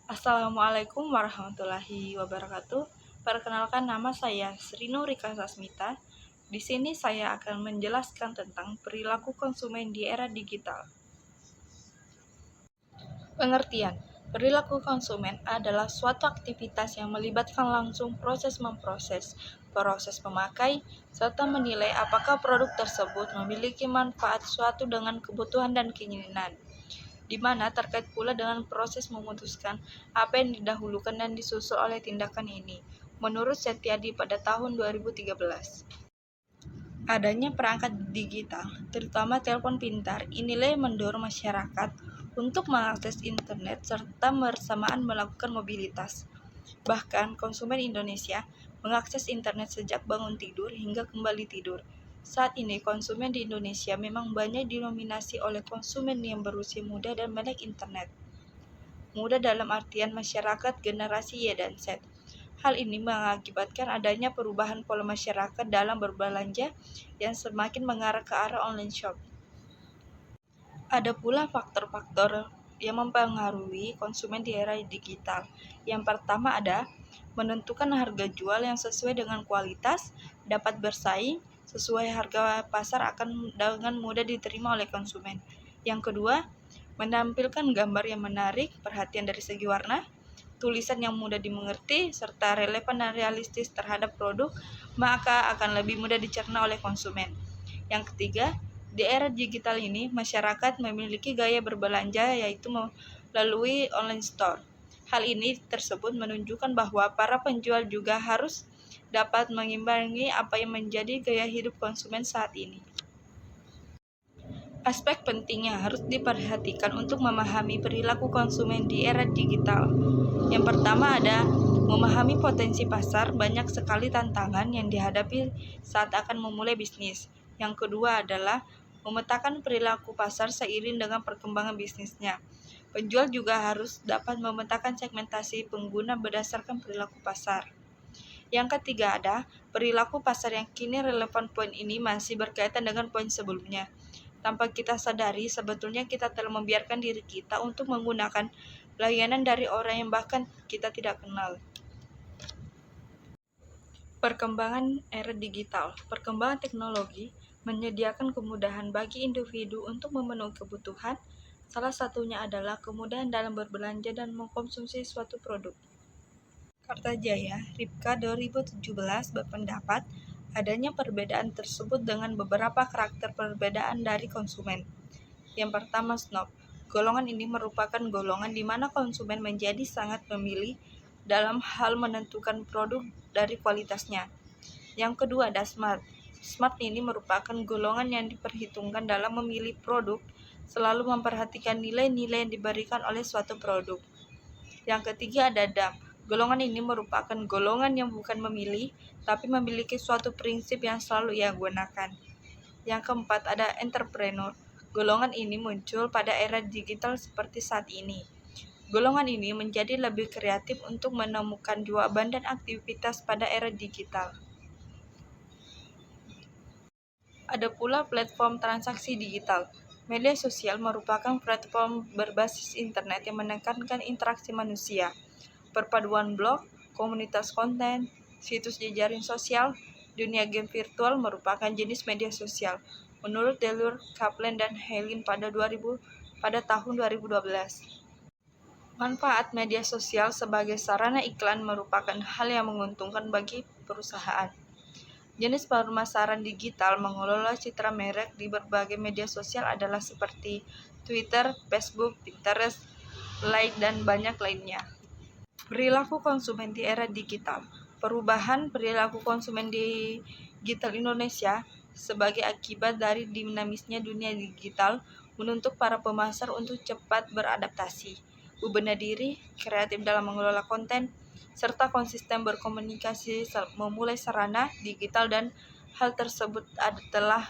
Assalamualaikum warahmatullahi wabarakatuh. Perkenalkan, nama saya Sri Nurika Sasmita. Di sini saya akan menjelaskan tentang perilaku konsumen di era digital. Pengertian: perilaku konsumen adalah suatu aktivitas yang melibatkan langsung proses memproses, proses memakai, serta menilai apakah produk tersebut memiliki manfaat suatu dengan kebutuhan dan keinginan, di mana terkait pula dengan proses memutuskan apa yang didahulukan dan disusul oleh tindakan ini. Menurut Setiadi pada tahun 2013, adanya perangkat digital, terutama telepon pintar, inilah yang mendorong masyarakat untuk mengakses internet serta bersamaan melakukan mobilitas. Bahkan konsumen Indonesia mengakses internet sejak bangun tidur hingga kembali tidur. Saat ini konsumen di Indonesia memang banyak didominasi oleh konsumen yang berusia muda dan melek internet. Muda dalam artian masyarakat generasi Y dan Z. Hal ini mengakibatkan adanya perubahan pola masyarakat dalam berbelanja yang semakin mengarah ke arah online shop. Ada pula faktor-faktor yang mempengaruhi konsumen di era digital. Yang pertama ada menentukan harga jual yang sesuai dengan kualitas, dapat bersaing, sesuai harga pasar akan dengan mudah diterima oleh konsumen. Yang kedua, menampilkan gambar yang menarik, perhatian dari segi warna, tulisan yang mudah dimengerti, serta relevan dan realistis terhadap produk, maka akan lebih mudah dicerna oleh konsumen. Yang ketiga, di era digital ini, masyarakat memiliki gaya berbelanja yaitu melalui online store. Hal ini tersebut menunjukkan bahwa para penjual juga harus dapat mengimbangi apa yang menjadi gaya hidup konsumen saat ini. Aspek penting yang harus diperhatikan untuk memahami perilaku konsumen di era digital. Yang pertama ada memahami potensi pasar, banyak sekali tantangan yang dihadapi saat akan memulai bisnis. Yang kedua adalah memetakan perilaku pasar seiring dengan perkembangan bisnisnya. Penjual juga harus dapat memetakan segmentasi pengguna berdasarkan perilaku pasar. Yang ketiga ada perilaku pasar yang kini relevan. Poin ini masih berkaitan dengan poin sebelumnya. Tanpa kita sadari, sebetulnya kita telah membiarkan diri kita untuk menggunakan layanan dari orang yang bahkan kita tidak kenal. Perkembangan era digital. Perkembangan teknologi menyediakan kemudahan bagi individu untuk memenuhi kebutuhan. Salah satunya adalah kemudahan dalam berbelanja dan mengkonsumsi suatu produk. Kartajaya, Ripka 2017 berpendapat adanya perbedaan tersebut dengan beberapa karakter perbedaan dari konsumen. Yang pertama, snob. Golongan ini merupakan golongan di mana konsumen menjadi sangat memilih dalam hal menentukan produk dari kualitasnya. Yang kedua ada smart. Smart ini merupakan golongan yang diperhitungkan dalam memilih produk, selalu memperhatikan nilai-nilai yang diberikan oleh suatu produk. Yang ketiga ada dumb. Golongan ini merupakan golongan yang bukan memilih, tapi memiliki suatu prinsip yang selalu ia gunakan. Yang keempat ada entrepreneur. Golongan ini muncul pada era digital seperti saat ini. Golongan ini menjadi lebih kreatif untuk menemukan jawaban dan aktivitas pada era digital. Ada pula platform transaksi digital. Media sosial merupakan platform berbasis internet yang menekankan interaksi manusia. Perpaduan blog, komunitas konten, situs jejaring sosial, dunia game virtual merupakan jenis media sosial. Menurut Delur, Kaplan, dan Helin pada tahun 2012. Manfaat media sosial sebagai sarana iklan merupakan hal yang menguntungkan bagi perusahaan. Jenis pemasaran digital mengelola citra merek di berbagai media sosial adalah seperti Twitter, Facebook, Pinterest, Like, dan banyak lainnya. Perilaku konsumen di era digital. Perubahan perilaku konsumen di digital Indonesia sebagai akibat dari dinamisnya dunia digital menuntut para pemasar untuk cepat beradaptasi, berbenah diri, kreatif dalam mengelola konten, serta konsisten berkomunikasi memulai sarana digital, dan hal tersebut telah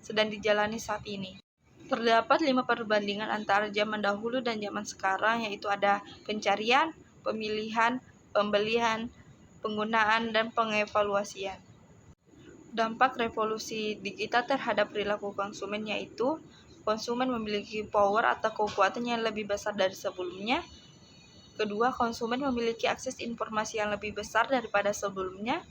sedang dijalani saat ini. Terdapat 5 perbandingan antara zaman dahulu dan zaman sekarang, yaitu ada pencarian, pemilihan, pembelian, penggunaan, dan pengevaluasian. Dampak revolusi digital terhadap perilaku konsumen yaitu konsumen memiliki power atau kekuatan yang lebih besar dari sebelumnya. Kedua, konsumen memiliki akses informasi yang lebih besar daripada sebelumnya.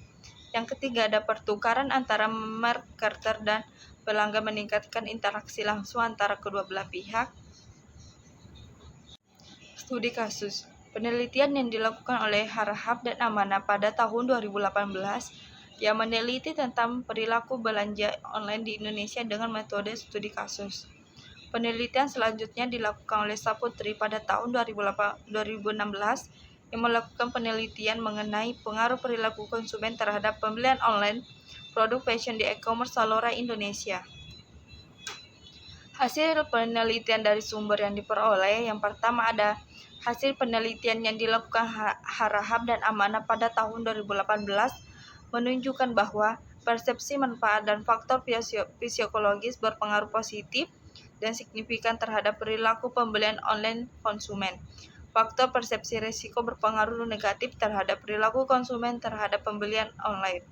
Yang ketiga, ada pertukaran antara marketer dan pelanggan meningkatkan interaksi langsung antara kedua belah pihak. Studi kasus. Penelitian yang dilakukan oleh Harahap dan Amana pada tahun 2018 yang meneliti tentang perilaku belanja online di Indonesia dengan metode studi kasus. Penelitian selanjutnya dilakukan oleh Saputri pada tahun 2016 yang melakukan penelitian mengenai pengaruh perilaku konsumen terhadap pembelian online produk fashion di e-commerce Zalora Indonesia. Hasil penelitian dari sumber yang diperoleh, yang pertama ada hasil penelitian yang dilakukan Harahap dan Amana pada tahun 2018 menunjukkan bahwa persepsi manfaat dan faktor fisiologis berpengaruh positif dan signifikan terhadap perilaku pembelian online konsumen. Faktor persepsi risiko berpengaruh negatif terhadap perilaku konsumen terhadap pembelian online.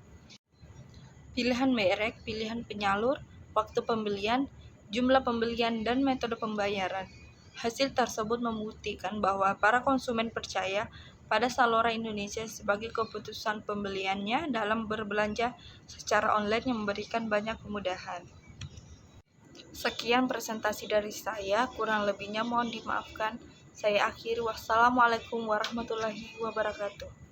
Pilihan merek, pilihan penyalur, waktu pembelian, jumlah pembelian, dan metode pembayaran. Hasil tersebut membuktikan bahwa para konsumen percaya pada Zalora Indonesia sebagai keputusan pembeliannya dalam berbelanja secara online yang memberikan banyak kemudahan. Sekian presentasi dari saya, kurang lebihnya mohon dimaafkan. Saya akhiri. Wassalamualaikum warahmatullahi wabarakatuh.